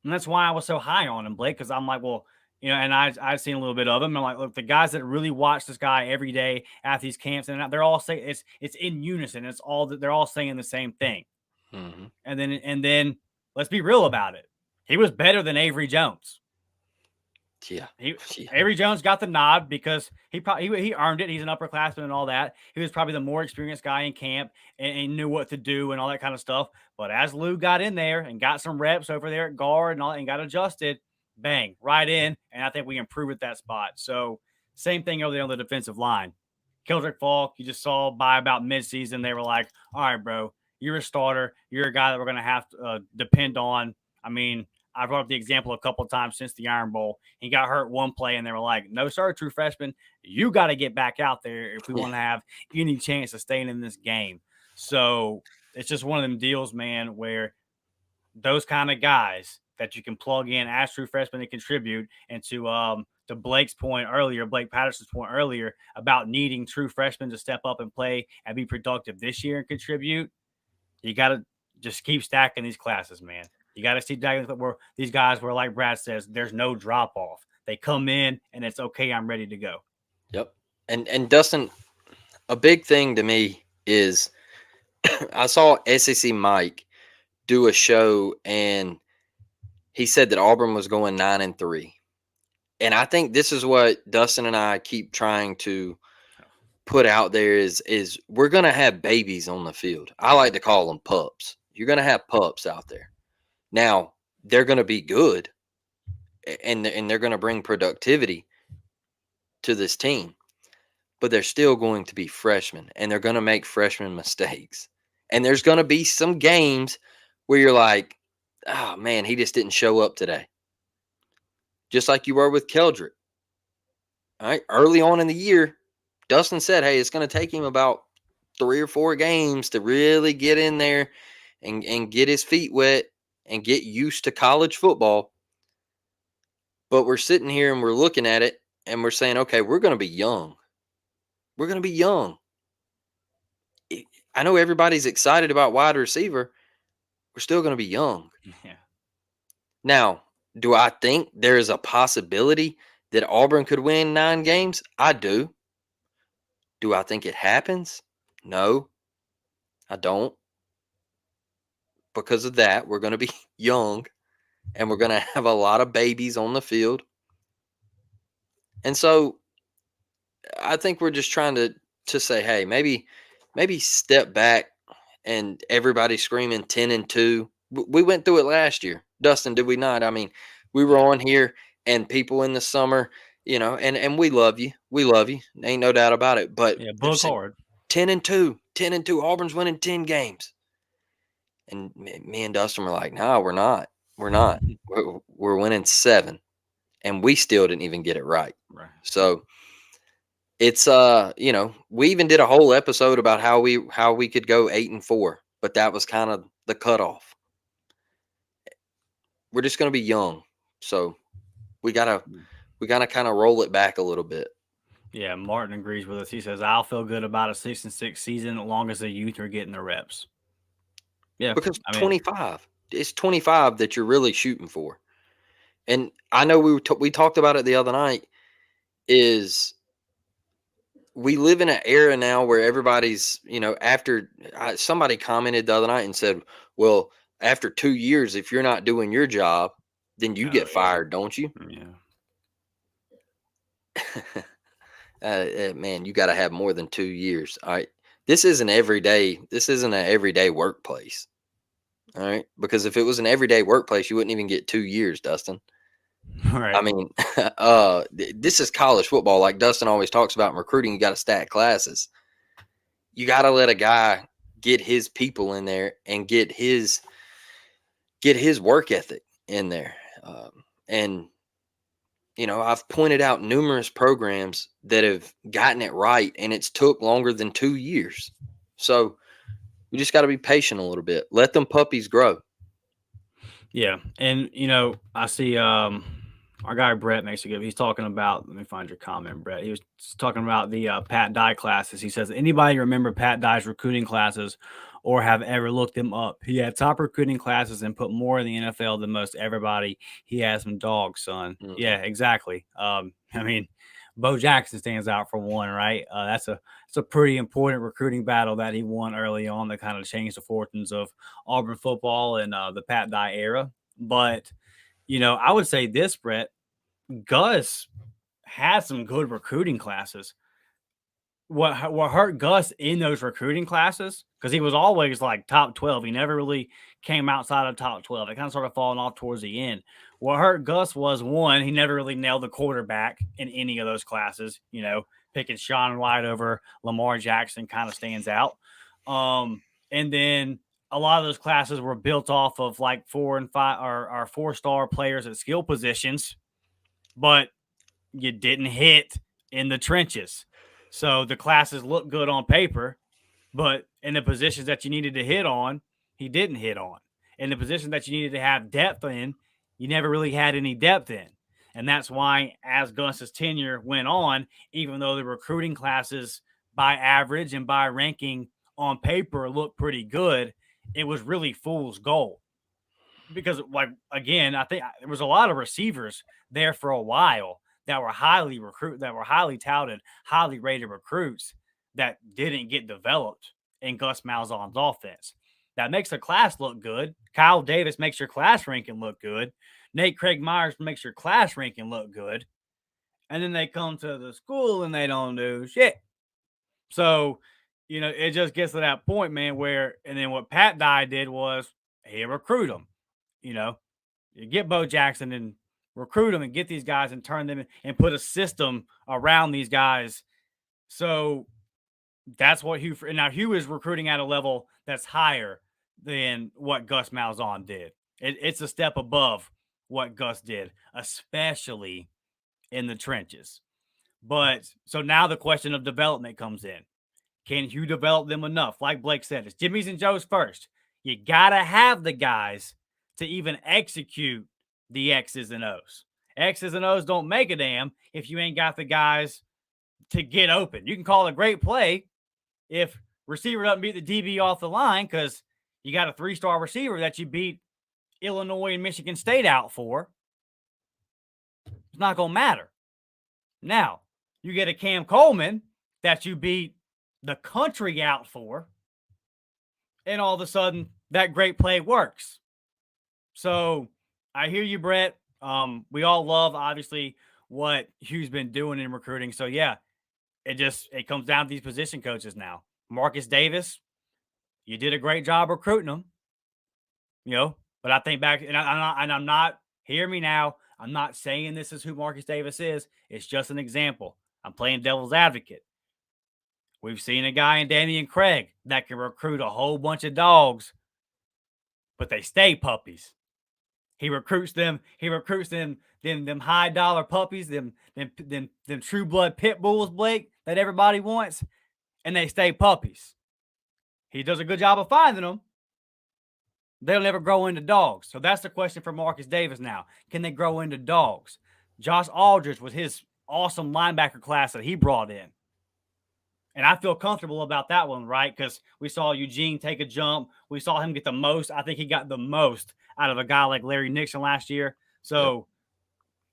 And that's why I was so high on him, Blake, because I'm like, well, and I've seen a little bit of him. I'm like, look, the guys that really watch this guy every day at these camps, and they're all saying it's in unison. It's all that they're all saying the same thing. Mm-hmm. And then let's be real about it. He was better than Avery Jones. Yeah. Avery Jones got the nod because he earned it. He's an upperclassman and all that. He was probably the more experienced guy in camp and knew what to do and all that kind of stuff. But as Lew got in there and got some reps over there at guard and all and got adjusted, bang, right in. And I think we improved at that spot. So same thing over there on the defensive line. Keldrick Falk, you just saw by about midseason, they were like, all right, bro, you're a starter. You're a guy that we're going to have to depend on. I mean, I brought up the example a couple of times since the Iron Bowl. He got hurt one play, and they were like, no, sir, true freshman, you got to get back out there if we want to have any chance of staying in this game. So it's just one of them deals, man, where those kind of guys that you can plug in as true freshmen and contribute. And to Blake's point earlier, Blake Patterson's point earlier about needing true freshmen to step up and play and be productive this year and contribute, you got to just keep stacking these classes, man. You got to see where these guys where, like Brad says, there's no drop off. They come in and it's okay. I'm ready to go. Yep. And Dustin, a big thing to me is I saw SEC Mike do a show and he said that Auburn was going 9-3. And I think this is what Dustin and I keep trying to put out there is we're going to have babies on the field. I like to call them pups. You're going to have pups out there. Now, they're going to be good, and they're going to bring productivity to this team, but they're still going to be freshmen, and they're going to make freshman mistakes. And there's going to be some games where you're like, oh, man, he just didn't show up today. Just like you were with Keldrick. All right, early on in the year, Dustin said, hey, it's going to take him about 3 or 4 games to really get in there and get his feet wet and get used to college football. But we're sitting here and we're looking at it and we're saying, okay, we're going to be young. We're going to be young. I know everybody's excited about wide receiver. We're still going to be young. Yeah. Now, do I think there is a possibility that Auburn could win 9 games? I do. Do I think it happens? No. I don't. Because of that, we're going to be young and we're going to have a lot of babies on the field. And so I think we're just trying to say, hey, maybe step back, and everybody screaming 10-2. We went through it last year. Dustin, did we not? I mean, we were on here and people in the summer, and we love you. We love you. Ain't no doubt about it. But Yeah, they're book saying hard. 10-2, 10-2. Auburn's winning 10 games. And me and Dustin were like, no, we're not. We're not. We're winning 7. And we still didn't even get it right. Right. So it's we even did a whole episode about how we could go 8-4, but that was kind of the cutoff. We're just going to be young, so we gotta kind of roll it back a little bit. Yeah, Martin agrees with us. He says, "I'll feel good about a 6-6 season as long as the youth are getting the reps." Yeah, Because I mean, 25, it's 25 that you're really shooting for. And I know we talked about it the other night. Is we live in an era now where everybody's, after somebody commented the other night and said, well, after 2 years, if you're not doing your job, then you get fired, don't you? yeah. Man, you got to have more than 2 years. All right. This isn't an everyday workplace. All right. Because if it was an everyday workplace, you wouldn't even get 2 years, Dustin. Right. I mean, this is college football. Like Dustin always talks about in recruiting, you got to stack classes. You got to let a guy get his people in there and get his work ethic in there. And I've pointed out numerous programs that have gotten it right, and it's took longer than 2 years. So we just got to be patient a little bit. Let them puppies grow. Yeah, and I see our guy Brett makes a good. He's talking about. Let me find your comment, Brett. He was talking about the Pat Dye classes. He says, anybody remember Pat Dye's recruiting classes, or have ever looked them up? He had top recruiting classes and put more in the NFL than most everybody. He has some dogs, son. Mhm. Yeah, exactly. I mean, Bo Jackson stands out for one, right? That's a pretty important recruiting battle that he won early on that kind of changed the fortunes of Auburn football and the Pat Dye era. But I would say this, Brett. Gus had some good recruiting classes. What hurt Gus in those recruiting classes, because he was always like top 12. He never really came outside of top 12. It kind of started falling off towards the end. What hurt Gus was, one, he never really nailed the quarterback in any of those classes. Picking Sean White over Lamar Jackson kind of stands out. And then a lot of those classes were built off of like 4 and 5 or 4-star players at skill positions, but you didn't hit in the trenches. So the classes look good on paper, but in the positions that you needed to hit on, he didn't hit on. In the positions that you needed to have depth in, you never really had any depth in. And that's why, as Gus's tenure went on, even though the recruiting classes by average and by ranking on paper looked pretty good, it was really fool's gold. Because, like, again, I think there was a lot of receivers there for a while that were highly touted, highly rated recruits that didn't get developed in Gus Malzahn's offense. That makes the class look good. Kyle Davis makes your class ranking look good. Nate Craig Myers makes your class ranking look good. And then they come to the school and they don't do shit. So, it just gets to that point, man, and then what Pat Dye did was he recruit them. You get Bo Jackson and recruit them and get these guys and turn them and put a system around these guys. So that's what Hugh. Now Hugh is recruiting at a level that's higher than what Gus Malzahn did. It's a step above what Gus did, especially in the trenches. But so now the question of development comes in. Can Hugh develop them enough? Like Blake said, it's Jimmy's and Joe's first. You gotta have the guys to even execute the X's and O's. X's and O's don't make a damn if you ain't got the guys to get open. You can call a great play if receiver doesn't beat the DB off the line because you got a 3-star receiver that you beat Illinois and Michigan State out for. It's not going to matter. Now, you get a Cam Coleman that you beat the country out for. and all of a sudden that great play works. So I hear you, Brett. We all love obviously what Hugh's been doing in recruiting. So yeah, it comes down to these position coaches now. Marcus Davis, you did a great job recruiting him, but I think back I'm not hear me now. I'm not saying this is who Marcus Davis is. It's just an example. I'm playing devil's advocate. We've seen a guy in Damian Craig that can recruit a whole bunch of dogs, but they stay puppies. He recruits them. He recruits them high dollar puppies, them true blood pit bulls, Blake, that everybody wants, and they stay puppies. He does a good job of finding them. They'll never grow into dogs. So that's the question for Marcus Davis now. Can they grow into dogs? Josh Aldridge with his awesome linebacker class that he brought in. And I feel comfortable about that one, right? Because we saw Eugene take a jump. We saw him get the most. I think he got the most out of a guy like Larry Nixon last year. So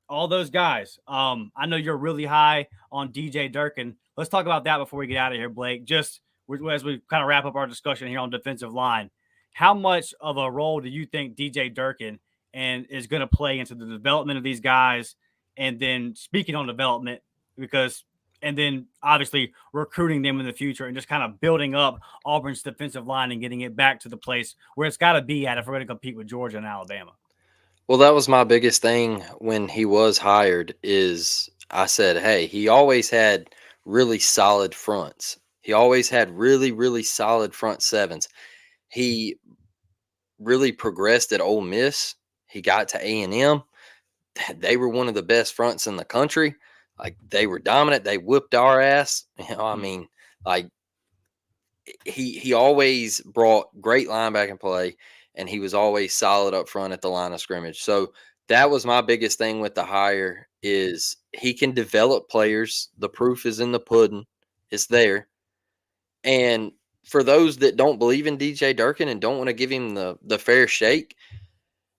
all those guys, I know you're really high on DJ Durkin. Let's talk about that before we get out of here, Blake. Just as we kind of wrap up our discussion here on defensive line, how much of a role do you think DJ Durkin is going to play into the development of these guys? And then speaking on development, and then obviously recruiting them in the future and just kind of building up Auburn's defensive line and getting it back to the place where it's got to be at if we're going to compete with Georgia and Alabama. Well, that was my biggest thing when he was hired is I said, hey, he always had really solid fronts. He always had really, really solid front sevens. He really progressed at Ole Miss. He got to A&M. They were one of the best fronts in the country. Like, they were dominant. They whipped our ass. I mean, like, he always brought great linebacking play, and he was always solid up front at the line of scrimmage. So that was my biggest thing with the hire is he can develop players. The proof is in the pudding. It's there. And for those that don't believe in DJ Durkin and don't want to give him the fair shake,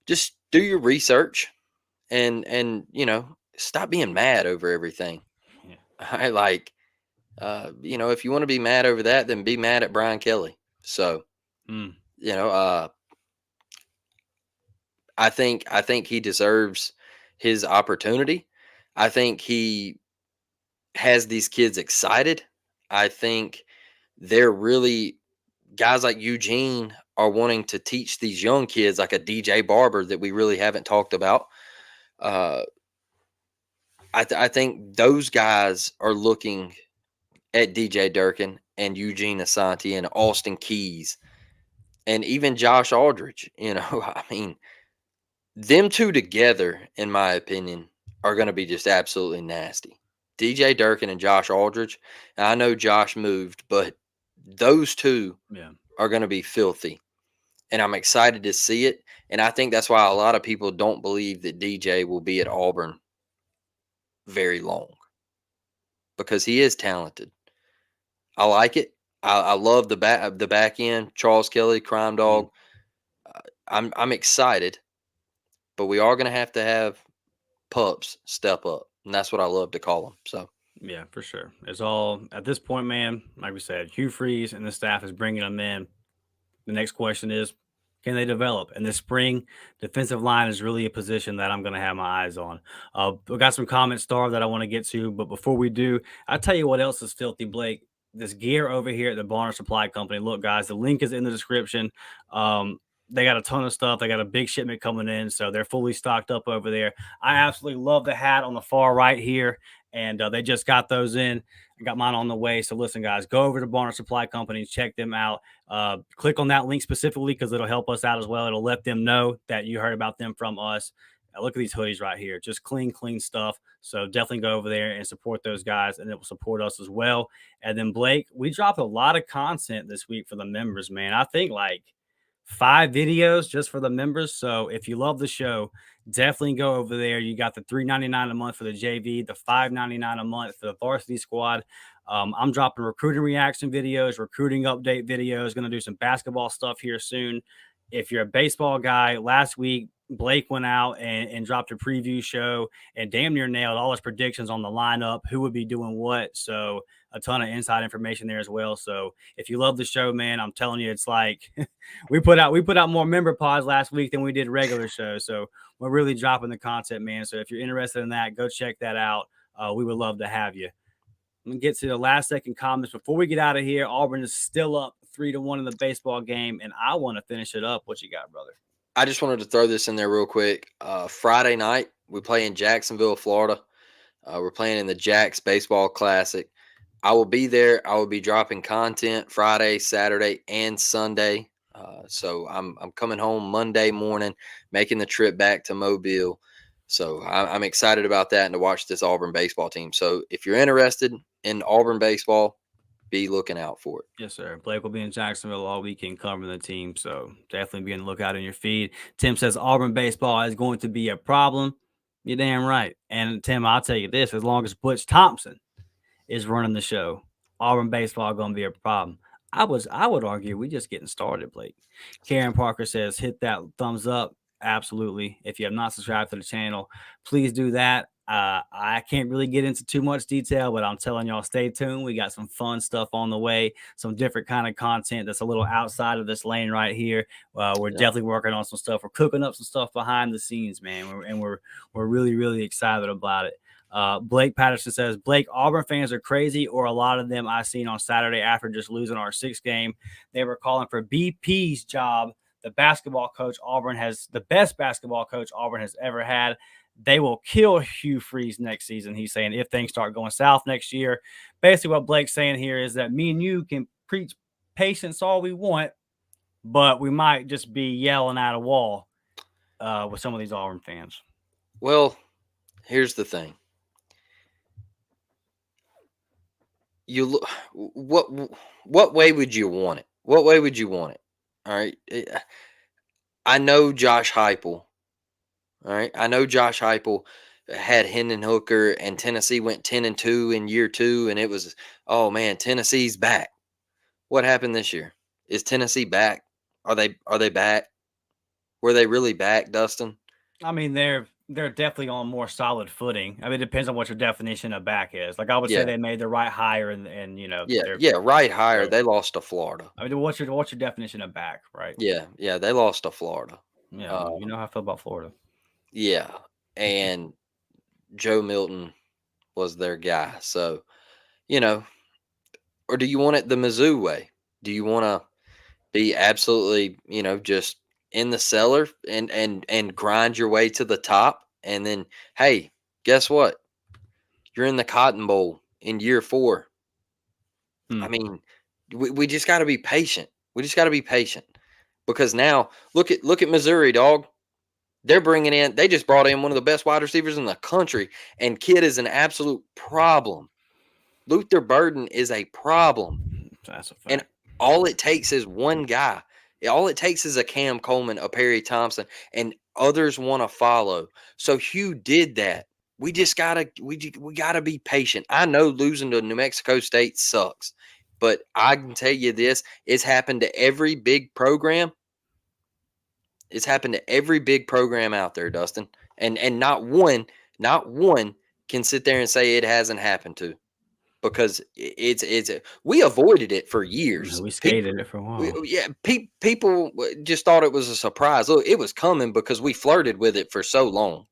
just do your research and stop being mad over everything. Yeah. I like if you want to be mad over that, then be mad at Brian Kelly. So, I think he deserves his opportunity. I think he has these kids excited. I think they're really guys like Eugene are wanting to teach these young kids like a DJ Barber that we really haven't talked about. I think those guys are looking at DJ Durkin and Eugene Asante and Austin Keys and even Josh Aldridge. I mean, them two together, in my opinion, are going to be just absolutely nasty. DJ Durkin and Josh Aldridge. I know Josh moved, but those two are going to be filthy. And I'm excited to see it. And I think that's why a lot of people don't believe that DJ will be at Auburn very long because he is talented. I like it. I love the back end. Charles Kelly, Crime Dog. I'm excited, but we are going to have pups step up, and that's what I love to call them. So yeah, for sure. It's all at this point, man. Like we said, Hugh Freeze and the staff is bringing them in. The next question is, can they develop? And this spring, defensive line is really a position that I'm going to have my eyes on. We got some comments, Star, that I want to get to. But before we do, I'll tell you what else is filthy, Blake. This gear over here at the Barner Supply Company. Look, guys, the link is in the description. They got a ton of stuff. They got a big shipment coming in, so they're fully stocked up over there. I absolutely love the hat on the far right here, and they just got those in. I got mine on the way. So listen, guys, go over to Barner Supply Company, check them out. Click on that link specifically because it'll help us out as well. It'll let them know that you heard about them from us. Look at these hoodies right here. Just clean stuff. So definitely go over there and support those guys, and it will support us as well. And then, Blake, we dropped a lot of content this week for the members, man. I think like 5 videos just for the members. So if you love the show, definitely go over there. You got the $3.99 a month for the JV, the $5.99 a month for the varsity squad. I'm dropping recruiting reaction videos, recruiting update videos. Going to do some basketball stuff here soon. If you're a baseball guy, last week Blake went out and dropped a preview show and damn near nailed all his predictions on the lineup, who would be doing what. So a ton of inside information there as well. So if you love the show, man, I'm telling you, it's like we put out more member pods last week than we did regular shows. So we're really dropping the content, man. So if you're interested in that, go check that out. We would love to have you. I'm gonna get to the last second comments before we get out of here. Auburn is still up 3-1 in the baseball game, and I want to finish it up. What you got, brother? I just wanted to throw this in there real quick. Friday night, we play in Jacksonville, Florida. We're playing in the Jacks Baseball Classic. I will be there. I will be dropping content Friday, Saturday, and Sunday. So I'm coming home Monday morning, making the trip back to Mobile. So I'm excited about that and to watch this Auburn baseball team. So if you're interested in Auburn baseball, be looking out for it. Yes, sir. Blake will be in Jacksonville all weekend covering the team. So definitely be on the lookout in your feed. Tim says Auburn baseball is going to be a problem. You're damn right. And Tim, I'll tell you this, as long as Butch Thompson is running the show, Auburn baseball going to be a problem. I would argue we just getting started, Blake. Karen Parker says hit that thumbs up. Absolutely. If you have not subscribed to the channel, please do that. I can't really get into too much detail, but I'm telling y'all, stay tuned. We got some fun stuff on the way, some different kind of content that's a little outside of this lane right here. We're definitely working on some stuff. We're cooking up some stuff behind the scenes, man, we're really, really excited about it. Blake Patterson says, Blake, Auburn fans are crazy, or a lot of them I seen on Saturday after just losing our 6th game. They were calling for BP's job. The basketball coach Auburn has the best basketball coach Auburn has ever had. They will kill Hugh Freeze next season. He's saying if things start going south next year. Basically, what Blake's saying here is that me and you can preach patience all we want, but we might just be yelling at a wall with some of these Auburn fans. Well, here's the thing. You look, what way would you want it? What way would you want it? All right. I know Josh Heupel. All right. I know Josh Heupel had Hendon Hooker and Tennessee went 10-2 in year 2. And it was, oh man, Tennessee's back. What happened this year? Is Tennessee back? Are they back? Were they really back, Dustin? I mean, they're definitely on more solid footing. I mean, it depends on what your definition of back is. Like I would say they made the right hire and you know, right hire. They lost to Florida. I mean, what's your definition of back, right? Yeah, they lost to Florida. Yeah, you know how I feel about Florida. Yeah, and Joe Milton was their guy. So, you know, or do you want it the Mizzou way? Do you want to be absolutely, you know, just in the cellar and grind your way to the top? And then, hey, guess what? You're in the Cotton Bowl in year 4. I mean, we just got to be patient. We just got to be patient because now look at Missouri, dog. They just brought in one of the best wide receivers in the country, and kid is an absolute problem. Luther Burden is a problem. That's a fact. And all it takes is one guy. All it takes is a Cam Coleman, a Perry Thompson, and others want to follow. So Hugh did that. We just we gotta be patient. I know losing to New Mexico State sucks, but I can tell you this: it's happened to every big program. It's happened to every big program out there, Dustin, and not one can sit there and say it hasn't happened to, because we avoided it for years. We skated it for a while. People just thought it was a surprise. Look, it was coming because we flirted with it for so long,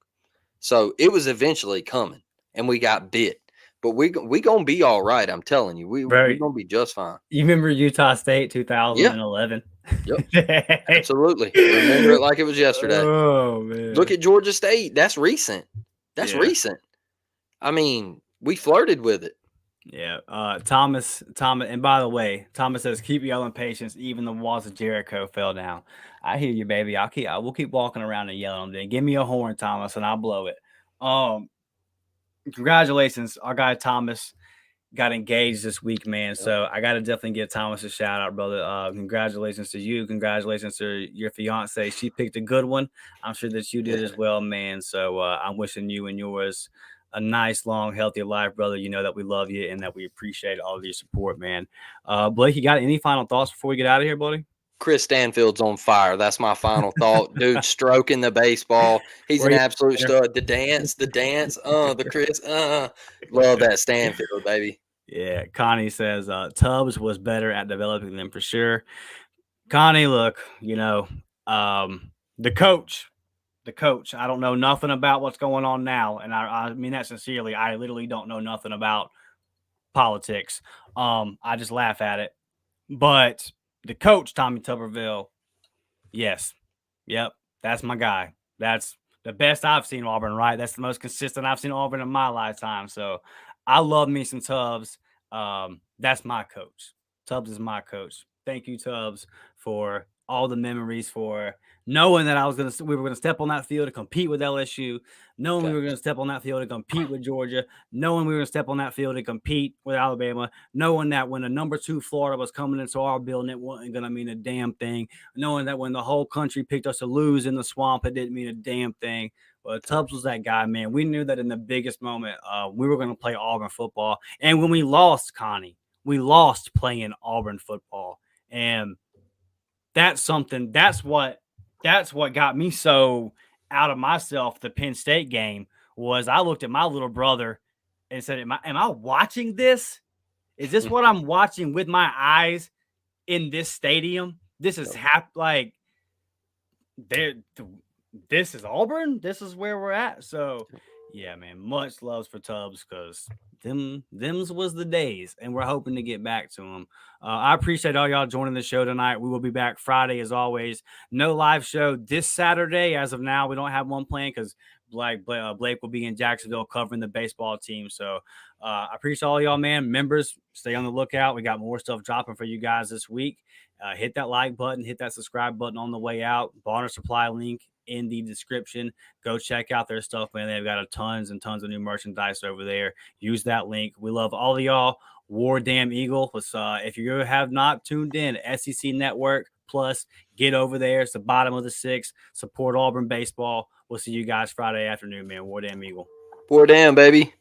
so it was eventually coming, and we got bit. But we gonna be all right. I'm telling you, we're gonna be just fine. You remember Utah State 2011? Yep, absolutely. Remember it like it was yesterday. Oh man! Look at Georgia State. That's recent. Recent. I mean, we flirted with it. Yeah. Thomas, and by the way, Thomas says keep yelling patience. Even the walls of Jericho fell down. I hear you, baby. We'll keep walking around and yelling. Then give me a horn, Thomas, and I'll blow it. Congratulations, our guy Thomas got engaged this week, man. So I got to definitely give Thomas a shout out, brother. Congratulations to you. Congratulations to your fiance. She picked a good one. I'm sure that you did as well, man. So I'm wishing you and yours a nice, long, healthy life, brother. You know that we love you and that we appreciate all of your support, man. Blake, you got any final thoughts before we get out of here, buddy? Chris Stanfield's on fire. That's my final thought. Dude, stroking the baseball. He's an absolute stud. The dance, the Chris, love that Stanfield, baby. Yeah, Connie says Tubbs was better at developing them for sure. Connie, look, the coach. I don't know nothing about what's going on now, and I mean that sincerely. I literally don't know nothing about politics. I just laugh at it. But the coach, Tommy Tuberville, yes, yep, that's my guy. That's the best I've seen Auburn. Right, that's the most consistent I've seen Auburn in my lifetime. So I love me some Tubbs. That's my coach. Tubbs is my coach. Thank you, Tubbs, for all the memories, for knowing that we were gonna step on that field to compete with LSU, knowing we were gonna step on that field to compete with Georgia, knowing we were gonna step on that field to compete with Alabama, knowing that when the number 2 Florida was coming into our building, it wasn't gonna mean a damn thing, knowing that when the whole country picked us to lose in the swamp, it didn't mean a damn thing. But Tubbs was that guy, man. We knew that in the biggest moment, we were going to play Auburn football. And when we lost, Connie, we lost playing Auburn football. And that's something, that's what got me so out of myself. The Penn State game was I looked at my little brother and said, am I watching this? Is this what I'm watching with my eyes in this stadium? This is this is Auburn. This is where we're at. So yeah, man, much love for Tubbs because them's was the days, and we're hoping to get back to them. I appreciate all y'all joining the show tonight. We will be back Friday as always. No live show this Saturday. As of now, we don't have one planned because Blake will be in Jacksonville covering the baseball team. So I appreciate all y'all, man. Members, stay on the lookout. We got more stuff dropping for you guys this week. Hit that like button, hit that subscribe button on the way out. Bonner Supply link in the description. Go check out their stuff, man. They've got tons and tons of new merchandise over there. Use that link. We love all of y'all. War Damn Eagle. If you have not tuned in, SEC Network Plus, get over there. It's the bottom of the 6th. Support Auburn baseball. We'll see you guys Friday afternoon, man. War Damn Eagle. War Damn, baby.